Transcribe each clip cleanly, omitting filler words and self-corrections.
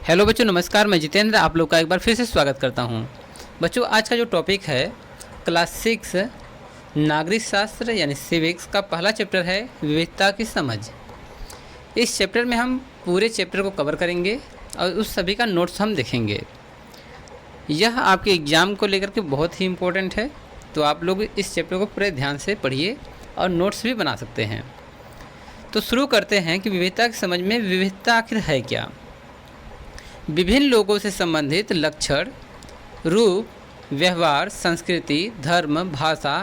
Hello बच्चों, नमस्कार। मैं जितेंद्र आप लोग का एक बार फिर से स्वागत करता हूं। बच्चों, आज का जो टॉपिक है क्लास 6 नागरिक शास्त्र यानी सिविक्स का पहला चैप्टर है विविधता की समझ। इस चैप्टर में हम पूरे चैप्टर को कवर करेंगे और उस सभी का नोट्स हम देखेंगे। यह आपके एग्ज़ाम को लेकर के बहुत ही इम्पोर्टेंट है, तो आप लोग इस चैप्टर को पूरे ध्यान से पढ़िए और नोट्स भी बना सकते हैं। तो शुरू करते हैं कि विविधता की समझ में विविधता आखिर है क्या। विभिन्न लोगों से संबंधित लक्षण, रूप, व्यवहार, संस्कृति, धर्म, भाषा,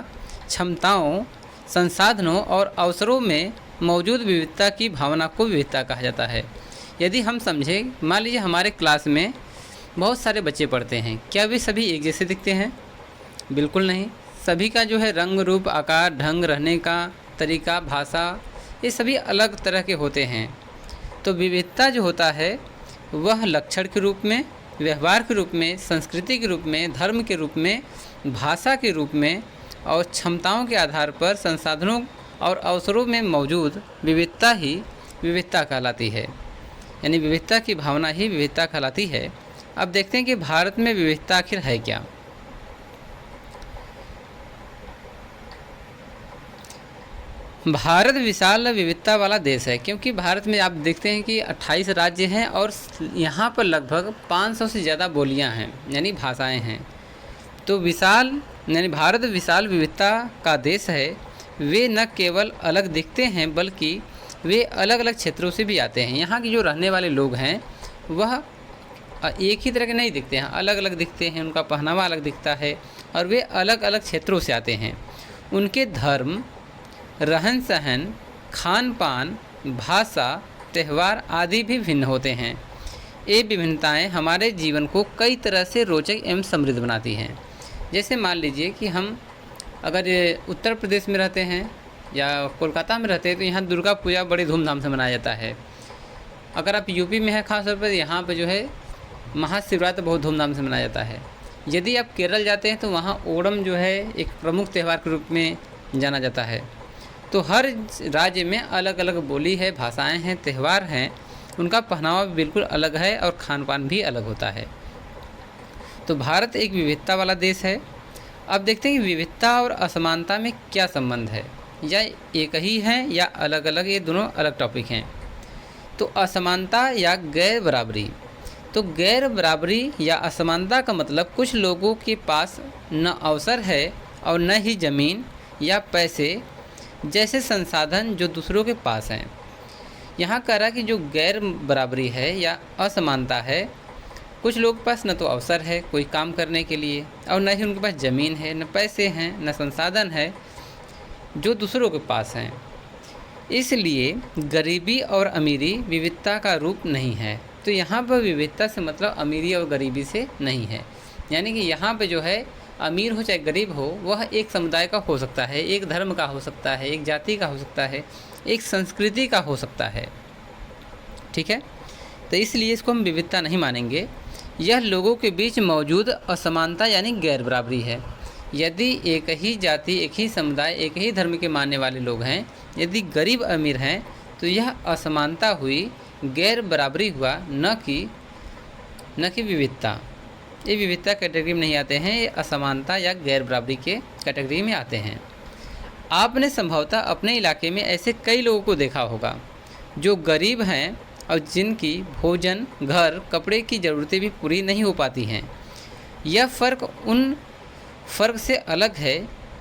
क्षमताओं, संसाधनों और अवसरों में मौजूद विविधता की भावना को विविधता कहा जाता है। यदि हम समझें, मान लीजिए हमारे क्लास में बहुत सारे बच्चे पढ़ते हैं, क्या वे सभी एक जैसे दिखते हैं? बिल्कुल नहीं। सभी का जो है रंग, रूप, आकार, ढंग, रहने का तरीका, भाषा, ये सभी अलग तरह के होते हैं। तो विविधता जो होता है वह लक्षण के रूप में, व्यवहार के रूप में, संस्कृति के रूप में, धर्म के रूप में, भाषा के रूप में और क्षमताओं के आधार पर संसाधनों और अवसरों में मौजूद विविधता ही विविधता कहलाती है। यानी विविधता की भावना ही विविधता कहलाती है। अब देखते हैं कि भारत में विविधता आखिर है क्या। भारत विशाल विविधता वाला देश है, क्योंकि भारत में आप देखते हैं कि 28 राज्य हैं और यहाँ पर लगभग 500 से ज़्यादा बोलियाँ हैं यानी भाषाएं हैं। तो विशाल यानी भारत विशाल विविधता का देश है। वे न केवल अलग दिखते हैं बल्कि वे अलग अलग क्षेत्रों से भी आते हैं। यहाँ के जो रहने वाले लोग हैं वह एक ही तरह के नहीं दिखते हैं, अलग अलग दिखते हैं। उनका पहनावा अलग दिखता है और वे अलग अलग क्षेत्रों से आते हैं। उनके धर्म, रहन सहन, खान पान, भाषा, त्यौहार आदि भी भिन्न होते हैं। ये विभिन्नताएं हमारे जीवन को कई तरह से रोचक एवं समृद्ध बनाती हैं। जैसे मान लीजिए कि हम अगर उत्तर प्रदेश में रहते हैं या कोलकाता में रहते हैं तो यहाँ दुर्गा पूजा बड़ी धूमधाम से मनाया जाता है। अगर आप यूपी में हैं खास तौर पर, यहाँ पर जो है महाशिवरात्रि बहुत धूमधाम से मनाया जाता है। यदि आप केरल जाते हैं तो वहाँ ओणम जो है एक प्रमुख त्यौहार के रूप में जाना जाता है। तो हर राज्य में अलग अलग बोली है, भाषाएं हैं, त्यौहार हैं, उनका पहनावा भी बिल्कुल अलग है और खान पान भी अलग होता है। तो भारत एक विविधता वाला देश है। अब देखते हैं कि विविधता और असमानता में क्या संबंध है, या एक ही हैं या अलग अलग, ये दोनों अलग टॉपिक हैं। तो असमानता या गैर बराबरी। तो गैर बराबरी या असमानता का मतलब कुछ लोगों के पास न अवसर है और न ही ज़मीन या पैसे जैसे संसाधन जो दूसरों के पास हैं। यहाँ कह रहा कि जो गैर बराबरी है या असमानता है, कुछ लोगों के पास न तो अवसर है कोई काम करने के लिए और न ही उनके पास ज़मीन है, न पैसे हैं, न संसाधन है जो दूसरों के पास हैं। इसलिए गरीबी और अमीरी विविधता का रूप नहीं है। तो यहाँ पर विविधता से मतलब अमीरी और गरीबी से नहीं है। यानी कि यहाँ पे जो है अमीर हो चाहे गरीब हो, वह एक समुदाय का हो सकता है, एक धर्म का हो सकता है, एक जाति का हो सकता है, एक संस्कृति का हो सकता है। ठीक है, तो इसलिए इसको हम विविधता नहीं मानेंगे। यह लोगों के बीच मौजूद असमानता यानी गैर बराबरी है। यदि एक ही जाति, एक ही समुदाय, एक ही धर्म के मानने वाले लोग हैं, यदि गरीब अमीर हैं, तो यह असमानता हुई, गैर बराबरी हुआ, न कि विविधता। ये विविधता कैटेगरी में नहीं आते हैं, ये असमानता या गैर बराबरी के कैटेगरी में आते हैं। आपने संभवतः अपने इलाके में ऐसे कई लोगों को देखा होगा जो गरीब हैं और जिनकी भोजन, घर, कपड़े की ज़रूरतें भी पूरी नहीं हो पाती हैं। यह फ़र्क उन फ़र्क से अलग है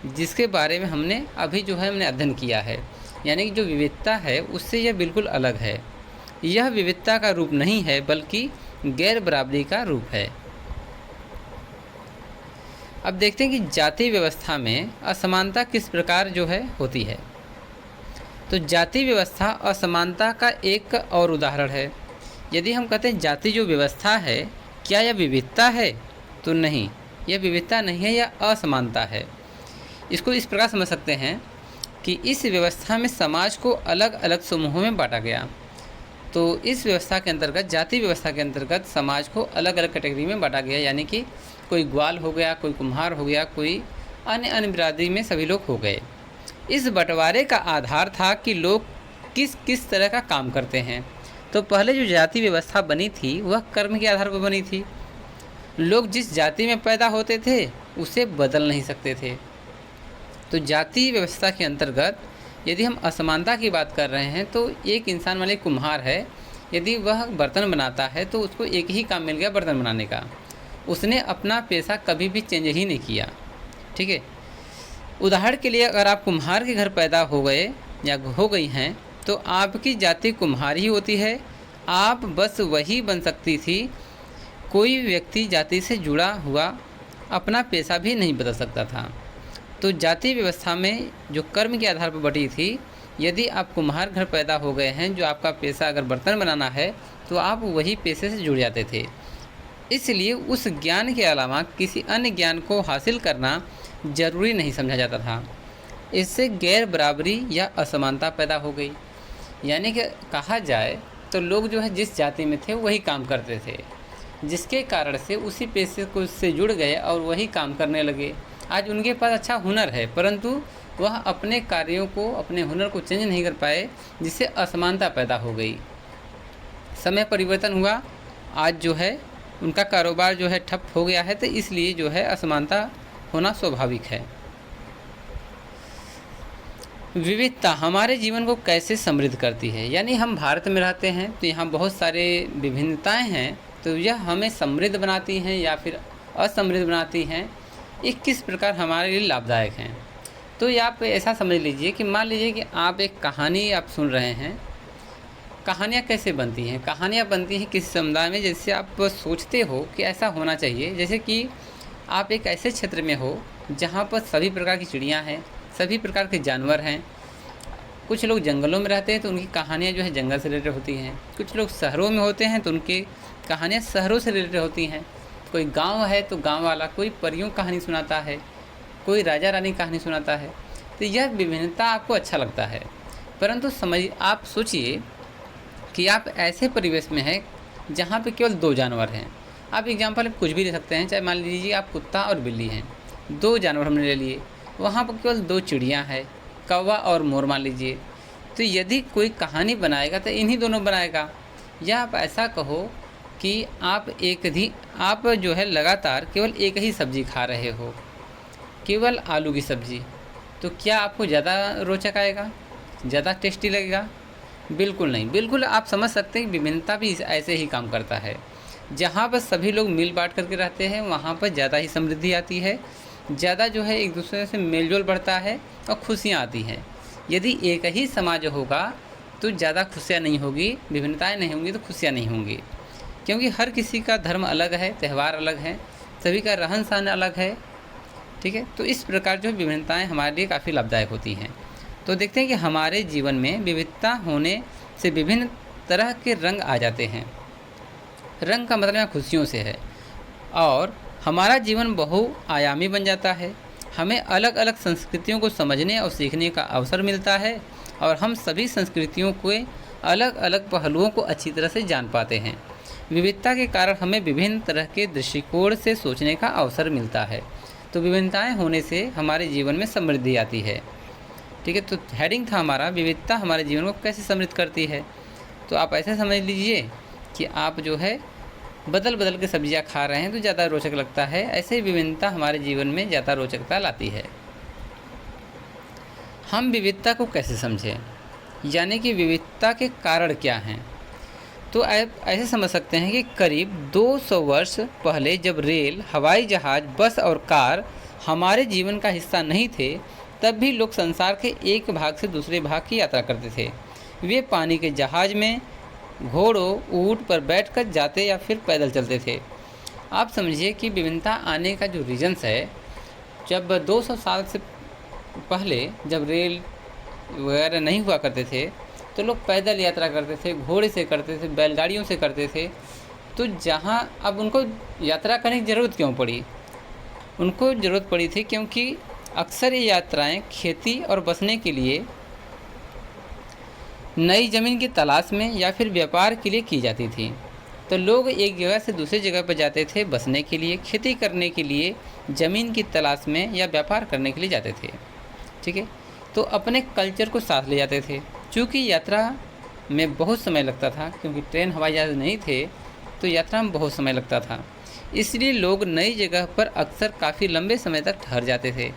जिसके बारे में हमने अध्ययन किया है। यानी कि जो विविधता है उससे यह बिल्कुल अलग है। यह विविधता का रूप नहीं है बल्कि गैर बराबरी का रूप है। अब देखते हैं कि जाति व्यवस्था में असमानता किस प्रकार जो है होती है। तो जाति व्यवस्था असमानता का एक और उदाहरण है। यदि हम कहते हैं जाति जो व्यवस्था है, क्या यह विविधता है? तो नहीं, यह विविधता नहीं है, यह असमानता है। इसको इस प्रकार समझ सकते हैं कि इस व्यवस्था में समाज को अलग अलग समूहों में बांटा गया। तो इस व्यवस्था के अंतर्गत, जाति व्यवस्था के अंतर्गत समाज को अलग अलग कैटेगरी में बांटा गया। यानी कि कोई ग्वाल हो गया, कोई कुम्हार हो गया, कोई अन्य बिरादरी में सभी लोग हो गए। इस बंटवारे का आधार था कि लोग किस किस तरह का काम करते हैं। तो पहले जो जाति व्यवस्था बनी थी वह कर्म के आधार पर बनी थी। लोग जिस जाति में पैदा होते थे उसे बदल नहीं सकते थे। तो जाति व्यवस्था के अंतर्गत यदि हम असमानता की बात कर रहे हैं तो एक इंसान मान लीजिए कुम्हार है, यदि वह बर्तन बनाता है तो उसको एक ही काम मिल गया बर्तन बनाने का, उसने अपना पेशा कभी भी चेंज ही नहीं किया। ठीक है, उदाहरण के लिए अगर आप कुम्हार के घर पैदा हो गए या हो गई हैं तो आपकी जाति कुम्हार ही होती है, आप बस वही बन सकती थी। कोई व्यक्ति जाति से जुड़ा हुआ अपना पेशा भी नहीं बदल सकता था। तो जाति व्यवस्था में जो कर्म के आधार पर बटी थी, यदि आप कुम्हार घर पैदा हो गए हैं, जो आपका पेशा अगर बर्तन बनाना है, तो आप वही पेशे से जुड़ जाते थे। इसलिए उस ज्ञान के अलावा किसी अन्य ज्ञान को हासिल करना जरूरी नहीं समझा जाता था। इससे गैर बराबरी या असमानता पैदा हो गई। यानी कि कहा जाए तो लोग जो है जिस जाति में थे वही काम करते थे, जिसके कारण से उसी पेशे को से जुड़ गए और वही काम करने लगे। आज उनके पास अच्छा हुनर है, परंतु वह अपने कार्यों को, अपने हुनर को चेंज नहीं कर पाए, जिससे असमानता पैदा हो गई। समय परिवर्तन हुआ, आज जो है उनका कारोबार जो है ठप हो गया है, तो इसलिए जो है असमानता होना स्वाभाविक है। विविधता हमारे जीवन को कैसे समृद्ध करती है। यानी हम भारत में रहते हैं तो यहाँ बहुत सारे विभिन्नताएं हैं, तो यह हमें समृद्ध बनाती हैं या फिर असमृद्ध बनाती हैं, ये किस प्रकार हमारे लिए लाभदायक हैं। तो ये आप ऐसा समझ लीजिए कि मान लीजिए कि आप एक कहानी आप सुन रहे हैं। कहानियाँ कैसे बनती हैं? कहानियाँ बनती हैं किसी समुदाय में, जैसे आप सोचते हो कि ऐसा होना चाहिए। जैसे कि आप एक ऐसे क्षेत्र में हो जहाँ पर सभी प्रकार की चिड़ियाँ हैं, सभी प्रकार के जानवर हैं। कुछ लोग जंगलों में रहते हैं तो उनकी कहानियाँ जो है जंगल से रिलेटेड होती हैं। कुछ लोग शहरों में होते हैं तो उनकी कहानियाँ शहरों से रिलेटेड होती हैं। कोई गांव है तो गांव वाला कोई परियों कहानी सुनाता है, कोई राजा रानी कहानी सुनाता है। तो यह विभिन्नता आपको अच्छा लगता है, परंतु आप सोचिए कि आप ऐसे परिवेश में हैं जहाँ पे केवल 2 जानवर हैं। आप एग्जाम्पल कुछ भी ले सकते हैं, चाहे मान लीजिए आप कुत्ता और बिल्ली हैं, 2 जानवर हमने ले लिए। वहाँ पर केवल 2 चिड़ियाँ हैं, कौवा और मोर मान लीजिए। तो यदि कोई कहानी बनाएगा तो इन्हीं दोनों बनाएगा। या आप ऐसा कहो कि आप जो है लगातार केवल एक ही सब्ज़ी खा रहे हो, केवल आलू की सब्ज़ी, तो क्या आपको ज़्यादा रोचक आएगा, ज़्यादा टेस्टी लगेगा? बिल्कुल नहीं। बिल्कुल आप समझ सकते हैं कि विभिन्नता भी ऐसे ही काम करता है। जहाँ पर सभी लोग मिल बांट करके रहते हैं वहाँ पर ज़्यादा ही समृद्धि आती है, ज़्यादा जो है एक दूसरे से मेलजोल बढ़ता है और खुशियाँ आती हैं। यदि एक ही समाज होगा तो ज़्यादा खुशियाँ नहीं होगी, विभिन्नताएँ नहीं होंगी तो खुशियाँ नहीं होंगी। क्योंकि हर किसी का धर्म अलग है, त्यौहार अलग हैं, सभी का रहन सहन अलग है। ठीक है, तो इस प्रकार जो विभिन्नताएं हमारे लिए काफ़ी लाभदायक होती हैं। तो देखते हैं कि हमारे जीवन में विविधता होने से विभिन्न तरह के रंग आ जाते हैं। रंग का मतलब यहाँ खुशियों से है, और हमारा जीवन बहुआयामी बन जाता है। हमें अलग अलग संस्कृतियों को समझने और सीखने का अवसर मिलता है, और हम सभी संस्कृतियों के अलग अलग पहलुओं को अच्छी तरह से जान पाते हैं। विविधता के कारण हमें विभिन्न तरह के दृष्टिकोण से सोचने का अवसर मिलता है। तो विभिन्नताएं होने से हमारे जीवन में समृद्धि आती है। ठीक है, तो हेडिंग था हमारा विविधता हमारे जीवन को कैसे समृद्ध करती है। तो आप ऐसे समझ लीजिए कि आप जो है बदल बदल के सब्जियां खा रहे हैं तो ज़्यादा रोचक लगता है। ऐसे ही विभिन्नता हमारे जीवन में ज़्यादा रोचकता लाती है। हम विविधता को कैसे समझें, यानी कि विविधता के कारण क्या हैं। तो आप ऐसे समझ सकते हैं कि करीब 200 वर्ष पहले जब रेल, हवाई जहाज़, बस और कार हमारे जीवन का हिस्सा नहीं थे, तब भी लोग संसार के एक भाग से दूसरे भाग की यात्रा करते थे। वे पानी के जहाज़ में, घोड़ों, ऊँट पर बैठकर जाते या फिर पैदल चलते थे। आप समझिए कि विभिन्नता आने का जो रीजन्स है, जब 200 साल से पहले जब रेल वगैरह नहीं हुआ करते थे तो लोग पैदल यात्रा करते थे, घोड़े से करते थे, बैलगाड़ियों से करते थे। तो जहाँ अब उनको यात्रा करने की ज़रूरत क्यों पड़ी? उनको ज़रूरत पड़ी थी क्योंकि अक्सर ये यात्राएं खेती और बसने के लिए, नई ज़मीन की तलाश में या फिर व्यापार के लिए की जाती थी। तो लोग एक जगह से दूसरी जगह पर जाते थे बसने के लिए, खेती करने के लिए, ज़मीन की तलाश में या व्यापार करने के लिए जाते थे। ठीक है, तो अपने कल्चर को साथ ले जाते थे। चूँकि यात्रा में बहुत समय लगता था, क्योंकि ट्रेन हवाई जहाज़ नहीं थे तो यात्रा में बहुत समय लगता था। इसलिए लोग नई जगह पर अक्सर काफ़ी लंबे समय तक ठहर जाते थे।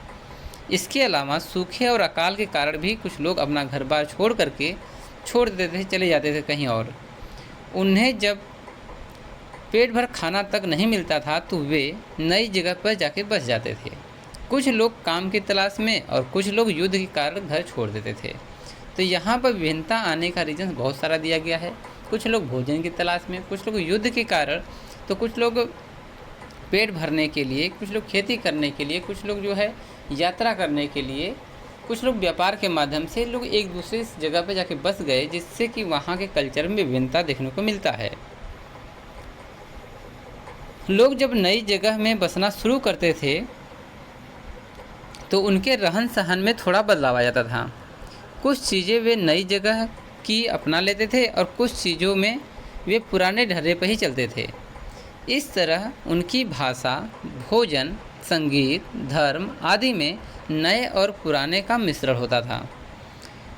इसके अलावा सूखे और अकाल के कारण भी कुछ लोग अपना घर बार छोड़ देते थे, चले जाते थे कहीं और। उन्हें जब पेट भर खाना तक नहीं मिलता था तो वे नई जगह पर जाके बस जाते थे। कुछ लोग काम की तलाश में और कुछ लोग युद्ध के कारण घर छोड़ देते थे। तो यहाँ पर विभिन्नता आने का रीज़न बहुत सारा दिया गया है। कुछ लोग भोजन की तलाश में, कुछ लोग युद्ध के कारण, तो कुछ लोग पेट भरने के लिए, कुछ लोग खेती करने के लिए, कुछ लोग जो है यात्रा करने के लिए, कुछ लोग व्यापार के माध्यम से लोग एक दूसरे जगह पर जाके बस गए, जिससे कि वहाँ के कल्चर में विभिन्नता देखने को मिलता है। लोग जब नई जगह में बसना शुरू करते थे तो उनके रहन सहन में थोड़ा बदलाव आ जाता था। कुछ चीज़ें वे नई जगह की अपना लेते थे और कुछ चीज़ों में वे पुराने ढर्रे पर ही चलते थे। इस तरह उनकी भाषा, भोजन, संगीत, धर्म आदि में नए और पुराने का मिश्रण होता था।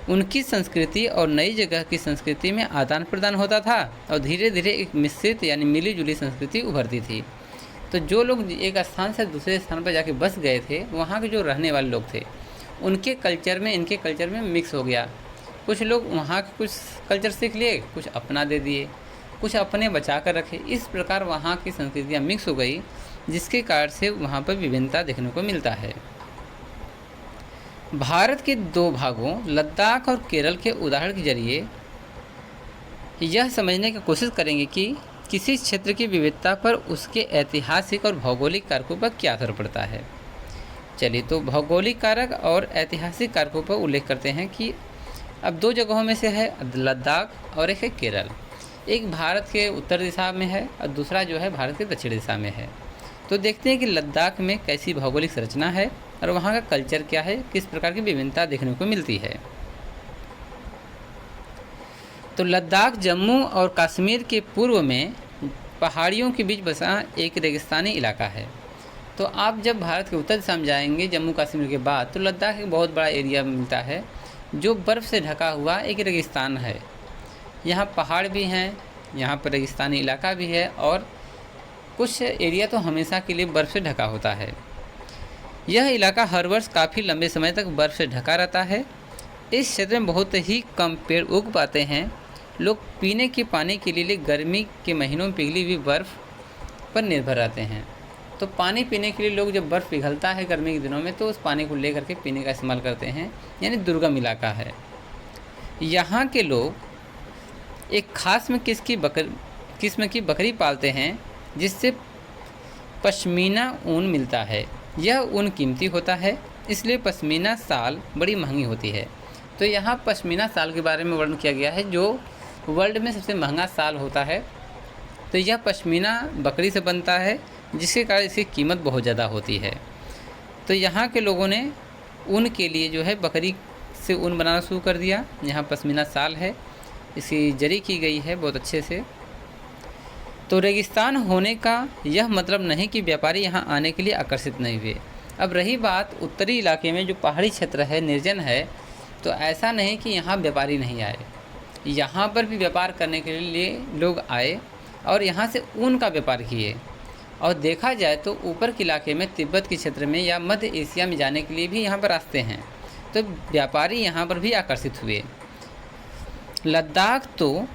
उनकी संस्कृति और नई जगह की संस्कृति में आदान प्रदान होता था और धीरे धीरे एक मिश्रित यानी मिली जुली संस्कृति उभरती थी। तो जो लोग एक स्थान से दूसरे स्थान पर जाके बस गए थे, वहाँ के जो रहने वाले लोग थे, उनके कल्चर में इनके कल्चर में मिक्स हो गया। कुछ लोग वहाँ के कुछ कल्चर सीख लिए, कुछ अपना दे दिए, कुछ अपने बचा कर रखे। इस प्रकार वहाँ की संस्कृतियाँ मिक्स हो गई, जिसके कारण से वहाँ पर विभिन्नता देखने को मिलता है। भारत के दो भागों लद्दाख और केरल के उदाहरण के जरिए यह समझने की कोशिश करेंगे कि किसी क्षेत्र की विविधता पर उसके ऐतिहासिक और भौगोलिक कारकों पर क्या असर पड़ता है। चलिए, तो भौगोलिक कारक और ऐतिहासिक कारकों पर उल्लेख करते हैं कि अब दो जगहों में से है लद्दाख और एक है केरल। एक भारत के उत्तर दिशा में है और दूसरा जो है भारत के दक्षिण दिशा में है। तो देखते हैं कि लद्दाख में कैसी भौगोलिक संरचना है और वहाँ का कल्चर क्या है, किस प्रकार की विभिन्नता देखने को मिलती है। तो लद्दाख जम्मू और कश्मीर के पूर्व में पहाड़ियों के बीच बसा एक रेगिस्तानी इलाका है। तो आप जब भारत के उत्तर दिशा में जाएंगे जम्मू कश्मीर के बाद, तो लद्दाख एक बहुत बड़ा एरिया मिलता है जो बर्फ़ से ढका हुआ एक रेगिस्तान है। यहाँ पहाड़ भी हैं, यहाँ पर रेगिस्तानी इलाका भी है और कुछ एरिया तो हमेशा के लिए बर्फ़ से ढका होता है। यह इलाका हर वर्ष काफ़ी लंबे समय तक बर्फ़ से ढका रहता है। इस क्षेत्र में बहुत ही कम पेड़ उग पाते हैं। लोग पीने के पानी के लिए गर्मी के महीनों में पिघली हुई बर्फ़ पर निर्भर रहते हैं। तो पानी पीने के लिए लोग जब बर्फ़ पिघलता है गर्मी के दिनों में, तो उस पानी को लेकर के पीने का इस्तेमाल करते हैं, यानी दुर्गम इलाका है। यहाँ के लोग एक खास में किस्म की बकरी पालते हैं, जिससे पश्मीना ऊन मिलता है। यह ऊन कीमती होता है, इसलिए पश्मीना शाल बड़ी महंगी होती है। तो यहाँ पश्मीना शाल के बारे में वर्णन किया गया है, जो वर्ल्ड में सबसे महंगा शाल होता है। तो यह पश्मीना बकरी से बनता है, जिसके कारण इसकी कीमत बहुत ज़्यादा होती है। तो यहाँ के लोगों ने ऊन के लिए जो है बकरी से ऊन बनाना शुरू कर दिया। यहाँ पश्मीना शाल है, इसकी जरी की गई है बहुत अच्छे से। तो रेगिस्तान होने का यह मतलब नहीं कि व्यापारी यहाँ आने के लिए आकर्षित नहीं हुए। अब रही बात उत्तरी इलाके में जो पहाड़ी क्षेत्र है, निर्जन है, तो ऐसा नहीं कि यहाँ व्यापारी नहीं आए। यहाँ पर भी व्यापार करने के लिए लोग आए और यहाँ से ऊन का व्यापार किए। और देखा जाए तो ऊपर के इलाके में तिब्बत के क्षेत्र में या मध्य एशिया में जाने के लिए भी यहाँ पर रास्ते हैं, तो व्यापारी यहाँ पर भी आकर्षित हुए। लद्दाख तो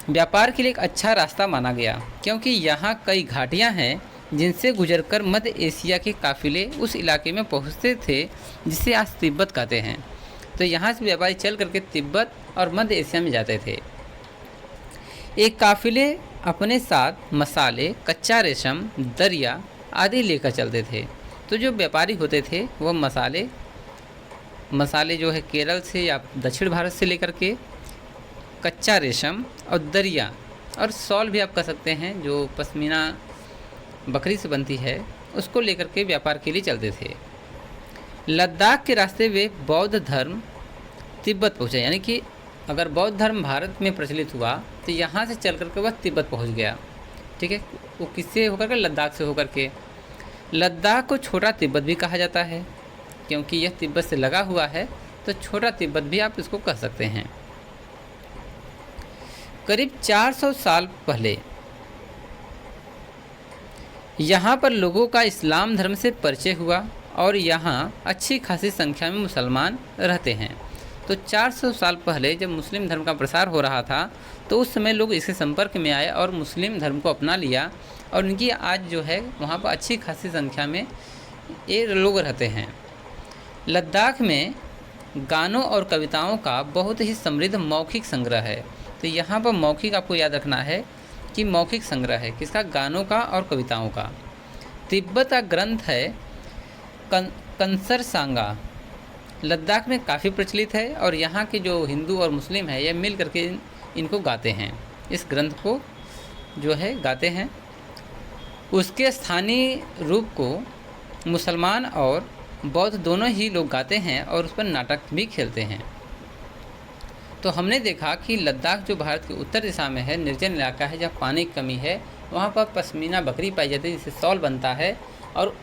व्यापार के लिए एक अच्छा रास्ता माना गया, क्योंकि यहाँ कई घाटियाँ हैं जिनसे गुजरकर मध्य एशिया के काफ़िले उस इलाके में पहुँचते थे, जिसे आज तिब्बत कहते हैं। तो यहाँ से व्यापारी चल करके तिब्बत और मध्य एशिया में जाते थे। एक काफ़िले अपने साथ मसाले, कच्चा रेशम, दरिया आदि लेकर चलते थे। तो जो व्यापारी होते थे वह मसाले जो है केरल से या दक्षिण भारत से लेकर के, कच्चा रेशम और दरिया और शॉल भी आप कह सकते हैं, जो पश्मीना बकरी से बनती है, उसको लेकर के व्यापार के लिए चलते थे। लद्दाख के रास्ते वे बौद्ध धर्म तिब्बत पहुँचे, यानी कि अगर बौद्ध धर्म भारत में प्रचलित हुआ तो यहाँ से चल करके वह तिब्बत पहुँच गया। ठीक है, वो किससे होकर के? लद्दाख से होकर के। लद्दाख को छोटा तिब्बत भी कहा जाता है, क्योंकि यह तिब्बत से लगा हुआ है, तो छोटा तिब्बत भी आप इसको कह सकते हैं। करीब 400 साल पहले यहाँ पर लोगों का इस्लाम धर्म से परिचय हुआ और यहाँ अच्छी खासी संख्या में मुसलमान रहते हैं। तो 400 साल पहले जब मुस्लिम धर्म का प्रसार हो रहा था तो उस समय लोग इसके संपर्क में आए और मुस्लिम धर्म को अपना लिया और उनकी आज जो है वहाँ पर अच्छी खासी संख्या में ये लोग रहते हैं। लद्दाख में गानों और कविताओं का बहुत ही समृद्ध मौखिक संग्रह है। तो यहाँ पर मौखिक आपको याद रखना है कि मौखिक संग्रह है किसका, गानों का और कविताओं का। तिब्बत का ग्रंथ है कंसर सांगा लद्दाख में काफ़ी प्रचलित है और यहाँ के जो हिंदू और मुस्लिम है ये मिल करके इनको गाते हैं, इस ग्रंथ को जो है गाते हैं। उसके स्थानीय रूप को मुसलमान और बौद्ध दोनों ही लोग गाते हैं और उस पर नाटक भी खेलते हैं। तो हमने देखा कि लद्दाख जो भारत के उत्तर दिशा में है, निर्जन इलाका है, जहाँ पानी की कमी है, वहाँ पर पश्मीना बकरी पाई जाती है जिससे शॉल बनता है। और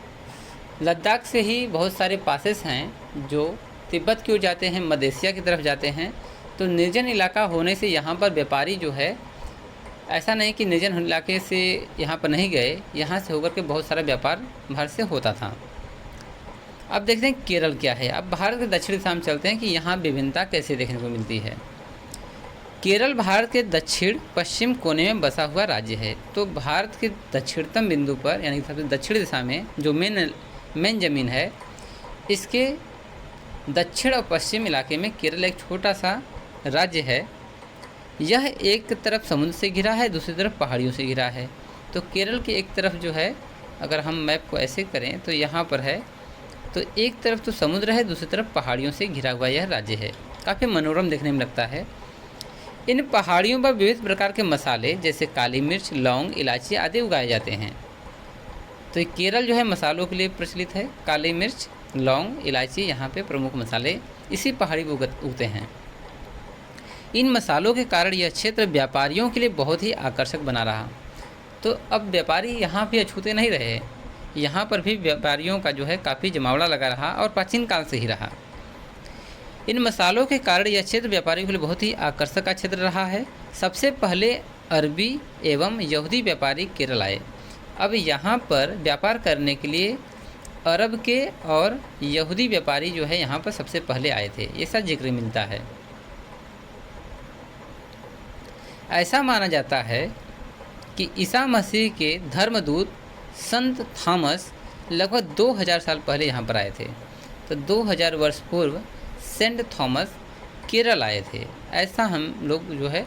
लद्दाख से ही बहुत सारे पासेस हैं जो तिब्बत की ओर जाते हैं, मध्य एशिया की तरफ जाते हैं। तो निर्जन इलाका होने से यहाँ पर व्यापारी जो है, ऐसा नहीं कि निर्जन इलाके से यहाँ पर नहीं गए, यहाँ से होकर के बहुत सारा व्यापार भारत से होता था। अब देखते हैं केरल क्या है। अब भारत के दक्षिण दिशा में चलते हैं कि यहाँ विभिन्नता कैसे देखने को मिलती है। केरल भारत के दक्षिण पश्चिम कोने में बसा हुआ राज्य है। तो भारत के दक्षिणतम बिंदु पर यानी सबसे दक्षिण दिशा में जो मेन ज़मीन है, इसके दक्षिण और पश्चिम इलाके में केरल एक छोटा सा राज्य है। यह एक तरफ समुद्र से घिरा है, दूसरी तरफ पहाड़ियों से घिरा है। तो केरल की एक तरफ जो है, अगर हम मैप को ऐसे करें तो यहाँ पर है, तो एक तरफ तो समुद्र है, दूसरी तरफ पहाड़ियों से घिरा हुआ यह राज्य है। काफ़ी मनोरम देखने में लगता है। इन पहाड़ियों पर विविध प्रकार के मसाले जैसे काली मिर्च, लौंग, इलायची आदि उगाए जाते हैं। तो केरल जो है मसालों के लिए प्रचलित है। काली मिर्च, लौंग, इलायची यहाँ पे प्रमुख मसाले इसी पहाड़ी पर उगते हैं। इन मसालों के कारण यह क्षेत्र व्यापारियों के लिए बहुत ही आकर्षक बना रहा। तो अब व्यापारी यहाँ भी अछूते नहीं रहे, यहाँ पर भी व्यापारियों का जो है काफ़ी जमावड़ा लगा रहा और प्राचीन काल से ही रहा। इन मसालों के कारण यह क्षेत्र व्यापारियों के लिए बहुत ही आकर्षक का क्षेत्र रहा है। सबसे पहले अरबी एवं यहूदी व्यापारी केरल आए। अब यहाँ पर व्यापार करने के लिए अरब के और यहूदी व्यापारी जो है यहाँ पर सबसे पहले आए थे, ऐसा जिक्र मिलता है। ऐसा माना जाता है कि ईसा मसीह के धर्मदूत संत थॉमस लगभग 2000 साल पहले यहाँ पर आए थे। तो 2000 वर्ष पूर्व सेंट थॉमस केरल आए थे, ऐसा हम लोग जो है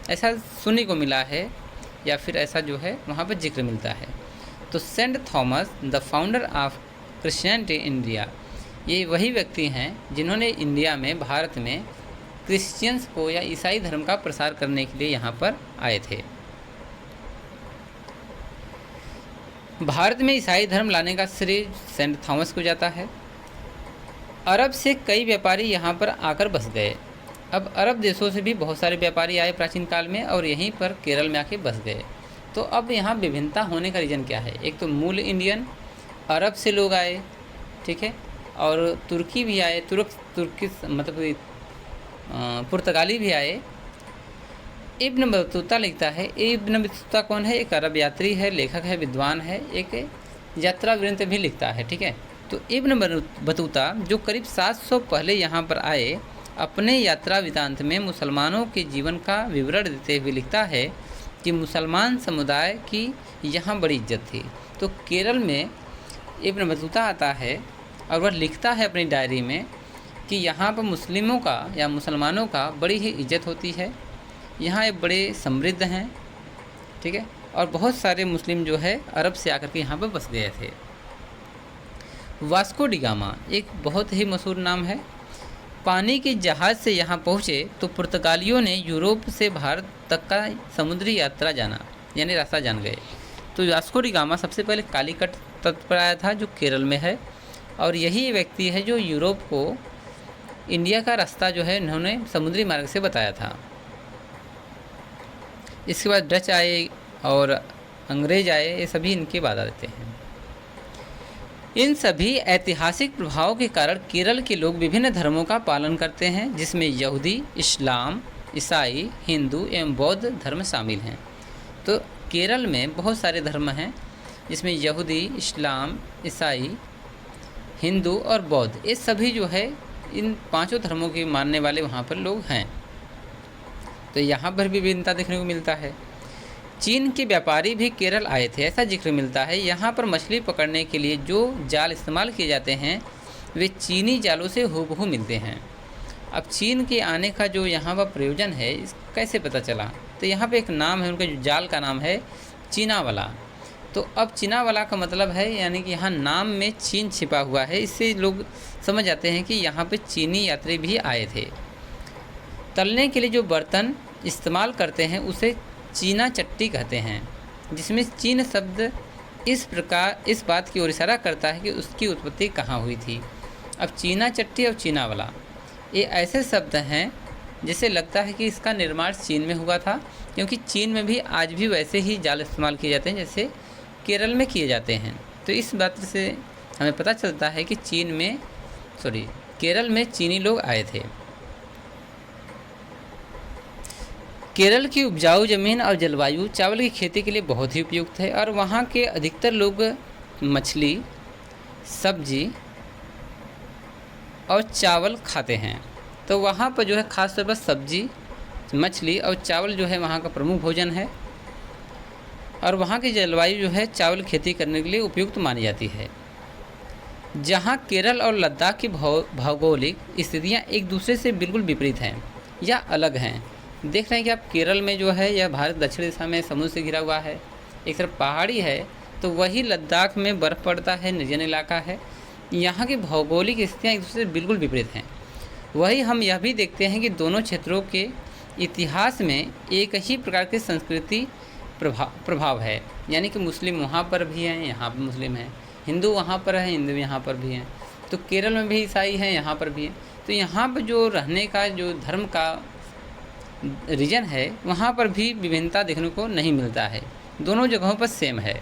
ऐसा सुनने को मिला है, या फिर ऐसा जो है वहाँ पर जिक्र मिलता है। तो Saint Thomas the founder of Christianity India, ये वही व्यक्ति हैं जिन्होंने इंडिया में, भारत में क्रिश्चियंस को या ईसाई धर्म का प्रसार करने के लिए यहाँ पर आए थे। भारत में ईसाई धर्म लाने का श्रेय सेंट थॉमस को जाता है। अरब से कई व्यापारी यहाँ पर आकर बस गए। अब अरब देशों से भी बहुत सारे व्यापारी आए प्राचीन काल में और यहीं पर केरल में आके बस गए। तो अब यहाँ विभिन्नता होने का रीज़न क्या है? एक तो मूल इंडियन, अरब से लोग आए, ठीक है, और तुर्की भी आए, तुर्की मतलब पुर्तगाली भी आए। इब्न बतूता लिखता है, इब्न बतूता कौन है? एक अरब यात्री है, लेखक है, विद्वान है, एक यात्रा वृत्त भी लिखता है, ठीक है। तो इब्न बतूता जो करीब 700 पहले यहाँ पर आए, अपने यात्रा वृत्तांत में मुसलमानों के जीवन का विवरण देते हुए लिखता है कि मुसलमान समुदाय की यहाँ बड़ी इज्जत थी। तो केरल में इब्न बतूता आता है और वह लिखता है अपनी डायरी में कि यहाँ पर मुस्लिमों का या मुसलमानों का बड़ी ही इज्जत होती है, यहाँ ये बड़े समृद्ध हैं, ठीक है, और बहुत सारे मुस्लिम जो है अरब से आकर के यहाँ पर बस गए थे। वास्को डी गामा एक बहुत ही मशहूर नाम है। पानी के जहाज़ से यहाँ पहुँचे तो पुर्तगालियों ने यूरोप से भारत तक का समुद्री यात्रा जाना, यानी रास्ता जान गए। तो वास्को डी गामा सबसे पहले कालीकट तट पर आया था जो केरल में है, और यही व्यक्ति है जो यूरोप को इंडिया का रास्ता जो है इन्होंने समुद्री मार्ग से बताया था। इसके बाद डच आए और अंग्रेज आए, ये सभी इनके बाद आते हैं। इन सभी ऐतिहासिक प्रभावों के कारण केरल के लोग विभिन्न धर्मों का पालन करते हैं, जिसमें यहूदी, इस्लाम, ईसाई, हिंदू एवं बौद्ध धर्म शामिल हैं। तो केरल में बहुत सारे धर्म हैं, जिसमें यहूदी, इस्लाम, ईसाई, हिंदू और बौद्ध, ये सभी जो है इन पांचों धर्मों के मानने वाले वहाँ पर लोग हैं। तो यहाँ पर भी विभिन्नता देखने को मिलता है। चीन के व्यापारी भी केरल आए थे, ऐसा जिक्र मिलता है। यहाँ पर मछली पकड़ने के लिए जो जाल इस्तेमाल किए जाते हैं वे चीनी जालों से हूबहू मिलते हैं। अब चीन के आने का जो यहाँ पर प्रयोजन है, इस कैसे पता चला? तो यहाँ पे एक नाम है उनके, जो जाल का नाम है चीनावाला। तो अब चीनावाला का मतलब है, यानी कि यहाँ नाम में चीन छिपा हुआ है, इससे लोग समझ जाते हैं कि यहाँ पे चीनी यात्री भी आए थे। तलने के लिए जो बर्तन इस्तेमाल करते हैं उसे चीना चट्टी कहते हैं, जिसमें चीन शब्द इस बात की ओर इशारा करता है कि उसकी उत्पत्ति कहाँ हुई थी। अब चीना चट्टी और चीनावाला ये ऐसे शब्द हैं जिसे लगता है कि इसका निर्माण चीन में हुआ था, क्योंकि चीन में भी आज भी वैसे ही जाल इस्तेमाल किए जाते हैं जैसे केरल में किए जाते हैं। तो इस बात से हमें पता चलता है कि केरल में चीनी लोग आए थे। केरल की उपजाऊ ज़मीन और जलवायु चावल की खेती के लिए बहुत ही उपयुक्त है और वहाँ के अधिकतर लोग मछली, सब्जी और चावल खाते हैं। तो वहाँ पर जो है ख़ास तौर पर सब्जी, मछली और चावल जो है वहाँ का प्रमुख भोजन है और वहाँ की जलवायु जो है चावल खेती करने के लिए उपयुक्त मानी जाती है। जहाँ केरल और लद्दाख की भौगोलिक स्थितियाँ एक दूसरे से बिल्कुल विपरीत हैं या अलग हैं। देख रहे हैं कि आप केरल में जो है यह भारत दक्षिण दिशा में समुद्र से घिरा हुआ है, एक तरफ पहाड़ी है, तो वही लद्दाख में बर्फ़ पड़ता है, निर्जन इलाका है। यहाँ की भौगोलिक स्थितियाँ एक दूसरे से बिल्कुल विपरीत हैं। वही हम यह भी देखते हैं कि दोनों क्षेत्रों के इतिहास में एक ही प्रकार की संस्कृति प्रभाव है, यानी कि मुस्लिम वहाँ पर भी हैं, यहाँ पर मुस्लिम हैं, हिंदू वहाँ पर है, हिंदू यहाँ पर भी हैं। तो केरल में भी ईसाई हैं, यहाँ पर भी हैं। तो यहाँ पर जो रहने का जो धर्म का रीजन है वहाँ पर भी विभिन्नता देखने को नहीं मिलता है, दोनों जगहों पर सेम है।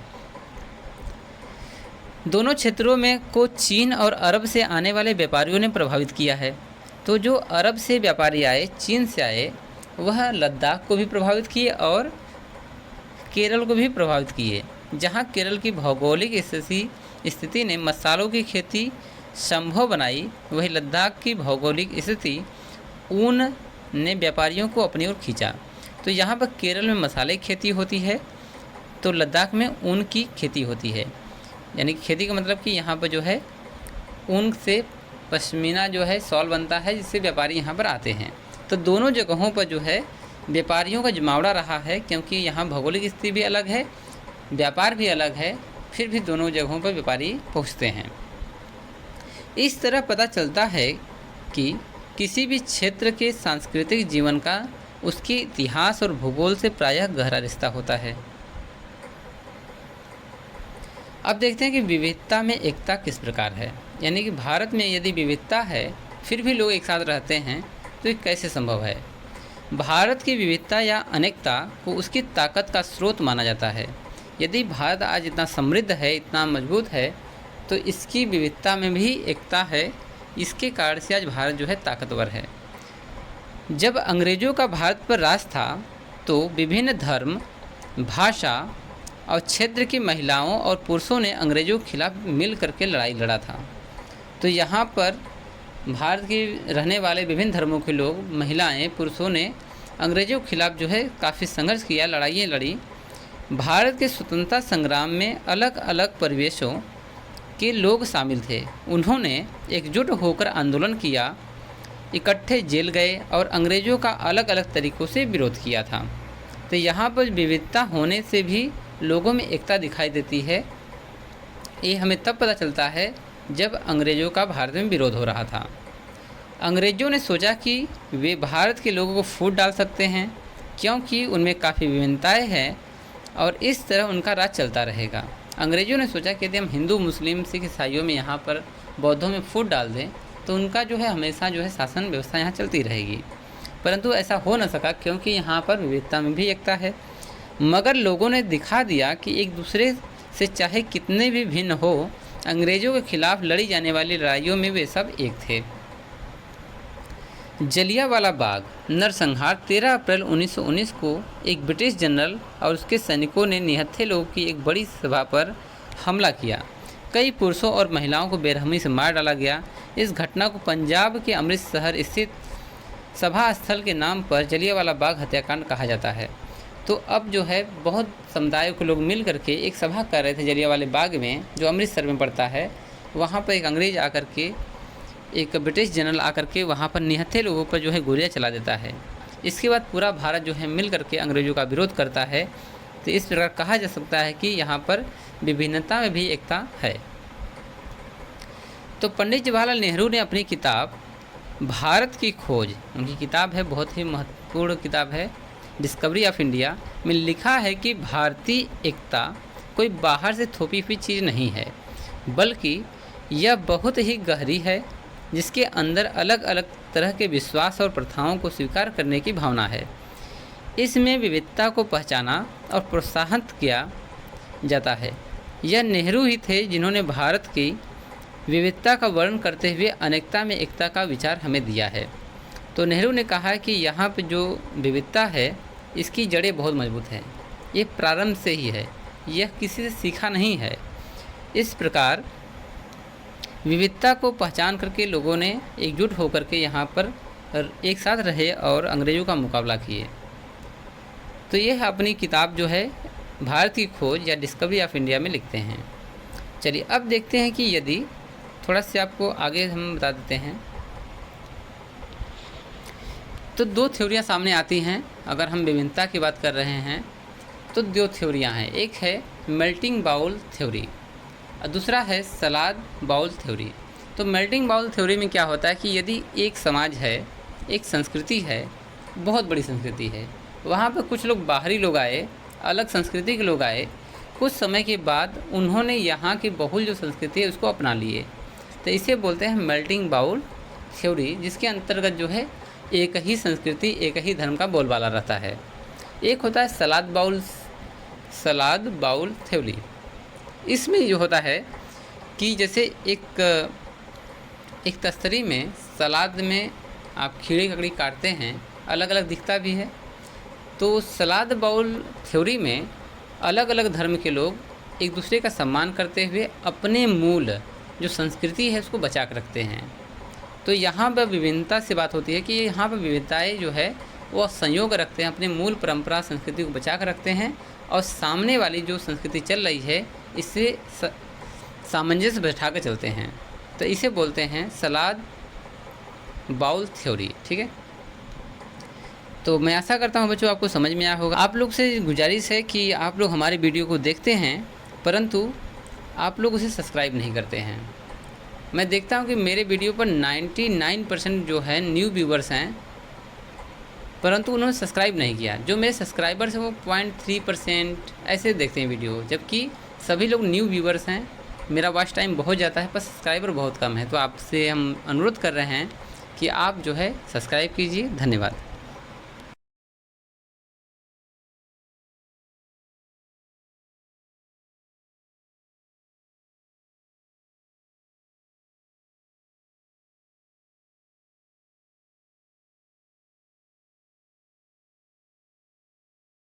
दोनों क्षेत्रों में को चीन और अरब से आने वाले व्यापारियों ने प्रभावित किया है। तो जो अरब से व्यापारी आए, चीन से आए, वह लद्दाख को भी प्रभावित किए और केरल को भी प्रभावित किए। जहाँ केरल की भौगोलिक स्थिति ने मसालों की खेती संभव बनाई, वही लद्दाख की भौगोलिक स्थिति ऊन ने व्यापारियों को अपनी ओर खींचा। तो यहाँ पर केरल में मसाले की खेती होती है, तो लद्दाख में ऊन की खेती होती है। यानी खेती का मतलब कि यहाँ पर जो है ऊन से पश्मीना जो है शॉल बनता है, जिससे व्यापारी यहाँ पर आते हैं। तो दोनों जगहों पर जो है व्यापारियों का जमावड़ा रहा है, क्योंकि यहाँ भौगोलिक स्थिति भी अलग है, व्यापार भी अलग है, फिर भी दोनों जगहों पर व्यापारी पहुँचते हैं। इस तरह पता चलता है कि किसी भी क्षेत्र के सांस्कृतिक जीवन का उसके इतिहास और भूगोल से प्रायः गहरा रिश्ता होता है। अब देखते हैं कि विविधता में एकता किस प्रकार है। यानी कि भारत में यदि विविधता है फिर भी लोग एक साथ रहते हैं, तो ये कैसे संभव है? भारत की विविधता या अनेकता को उसकी ताकत का स्रोत माना जाता है। यदि भारत आज इतना समृद्ध है, इतना मजबूत है, तो इसकी विविधता में भी एकता है। इसके कारण से आज भारत जो है ताकतवर है। जब अंग्रेज़ों का भारत पर राज था तो विभिन्न धर्म, भाषा और क्षेत्र की महिलाओं और पुरुषों ने अंग्रेज़ों के खिलाफ मिल करके लड़ाई लड़ा था। तो यहाँ पर भारत के रहने वाले विभिन्न धर्मों के लोग, महिलाएं, पुरुषों ने अंग्रेज़ों के खिलाफ जो है काफ़ी संघर्ष किया, लड़ाइयाँ लड़ी। भारत के स्वतंत्रता संग्राम में अलग अलग परिवेशों के लोग शामिल थे। उन्होंने एकजुट होकर आंदोलन किया, इकट्ठे जेल गए और अंग्रेज़ों का अलग अलग तरीक़ों से विरोध किया था। तो यहाँ पर विविधता होने से भी लोगों में एकता दिखाई देती है। ये हमें तब पता चलता है जब अंग्रेज़ों का भारत में विरोध हो रहा था। अंग्रेज़ों ने सोचा कि वे भारत के लोगों को फूट डाल सकते हैं, क्योंकि उनमें काफ़ी विभिन्नताएँ हैं और इस तरह उनका राज चलता रहेगा। अंग्रेज़ों ने सोचा कि यदि हम हिंदू, मुस्लिम, सिख, ईसाइयों में यहाँ पर बौद्धों में फूट डाल दें तो उनका जो है हमेशा जो है शासन व्यवस्था यहाँ चलती रहेगी। परंतु ऐसा हो न सका, क्योंकि यहाँ पर विविधता में भी एकता है। मगर लोगों ने दिखा दिया कि एक दूसरे से चाहे कितने भी भिन्न हो, अंग्रेज़ों के खिलाफ लड़ी जाने वाली लड़ाइयों में वे सब एक थे। जलियांवाला बाग नरसंहार 13 अप्रैल 1919 को एक ब्रिटिश जनरल और उसके सैनिकों ने निहत्थे लोगों की एक बड़ी सभा पर हमला किया। कई पुरुषों और महिलाओं को बेरहमी से मार डाला गया। इस घटना को पंजाब के अमृतसर स्थित सभा स्थल के नाम पर जलियांवाला बाग हत्याकांड कहा जाता है। तो अब जो है बहुत समुदायों के लोग मिल करके एक सभा कर रहे थे जलियांवाले बाग में, जो अमृतसर में पड़ता है। वहाँ पर एक अंग्रेज़ आकर के, एक ब्रिटिश जनरल आकर के वहाँ पर निहत्थे लोगों पर जो है गोलियाँ चला देता है। इसके बाद पूरा भारत जो है मिल करके अंग्रेज़ों का विरोध करता है। तो इस प्रकार कहा जा सकता है कि यहाँ पर विभिन्नता में भी एकता है। तो पंडित जवाहरलाल नेहरू ने अपनी किताब भारत की खोज, उनकी किताब है, बहुत ही महत्वपूर्ण किताब है, डिस्कवरी ऑफ इंडिया, में लिखा है कि भारतीय एकता कोई बाहर से थोपी हुई चीज़ नहीं है, बल्कि यह बहुत ही गहरी है, जिसके अंदर अलग अलग तरह के विश्वास और प्रथाओं को स्वीकार करने की भावना है। इसमें विविधता को पहचाना और प्रोत्साहित किया जाता है। यह नेहरू ही थे जिन्होंने भारत की विविधता का वर्णन करते हुए अनेकता में एकता का विचार हमें दिया है। तो नेहरू ने कहा कि यहाँ पे जो विविधता है इसकी जड़ें बहुत मजबूत हैं, ये प्रारंभ से ही है, यह किसी से सीखा नहीं है। इस प्रकार विविधता को पहचान करके लोगों ने एकजुट होकर के यहाँ पर एक साथ रहे और अंग्रेज़ों का मुकाबला किए। तो यह अपनी किताब जो है भारत की खोज या डिस्कवरी ऑफ इंडिया में लिखते हैं। चलिए अब देखते हैं कि यदि थोड़ा सा आपको आगे हम बता देते हैं। तो दो थ्योरियाँ सामने आती हैं। अगर हम विभिन्नता की बात कर रहे हैं तो दो थ्योरियाँ हैं, एक है मेल्टिंग बाउल थ्योरी और दूसरा है सलाद बाउल थ्योरी। तो मेल्टिंग बाउल थ्योरी में क्या होता है कि यदि एक समाज है, एक संस्कृति है, बहुत बड़ी संस्कृति है, वहाँ पर कुछ लोग बाहरी लोग आए, अलग संस्कृति के लोग आए, कुछ समय के बाद उन्होंने यहाँ की बहुल जो संस्कृति है उसको अपना लिए, तो इसे बोलते हैं मेल्टिंग बाउल थ्योरी, जिसके अंतर्गत जो है एक ही संस्कृति, एक ही धर्म का बोलबाला रहता है। एक होता है सलाद बाउल थ्योरी। इसमें जो होता है कि जैसे एक तस्तरी में सलाद में आप खीरे ककड़ी काटते हैं, अलग अलग दिखता भी है। तो सलाद बाउल थ्योरी में अलग अलग धर्म के लोग एक दूसरे का सम्मान करते हुए अपने मूल जो संस्कृति है उसको बचा कर रखते हैं। तो यहाँ पर विभिन्नता से बात होती है कि यहाँ पर विविधताएँ जो है वो संयोग रखते हैं, अपने मूल परंपरा संस्कृति को बचा कर रखते हैं और सामने वाली जो संस्कृति चल रही है इससे सामंजस्य बैठा कर चलते हैं। तो इसे बोलते हैं सलाद बाउल थ्योरी। ठीक है, तो मैं आशा करता हूँ बच्चों आपको समझ में आया होगा। आप लोग से गुजारिश है कि आप लोग हमारे वीडियो को देखते हैं परंतु आप लोग उसे सब्सक्राइब नहीं करते हैं। मैं देखता हूँ कि मेरे वीडियो पर 99% जो है न्यू व्यूवर्स हैं, परंतु उन्होंने सब्सक्राइब नहीं किया। जो मेरे सब्सक्राइबर्स हैं वो 0.3% ऐसे देखते हैं वीडियो, जबकि सभी लोग न्यू व्यूवर्स हैं। मेरा वॉच टाइम बहुत जाता है पर सब्सक्राइबर बहुत कम है। तो आपसे हम अनुरोध कर रहे हैं कि आप जो है सब्सक्राइब कीजिए। धन्यवाद।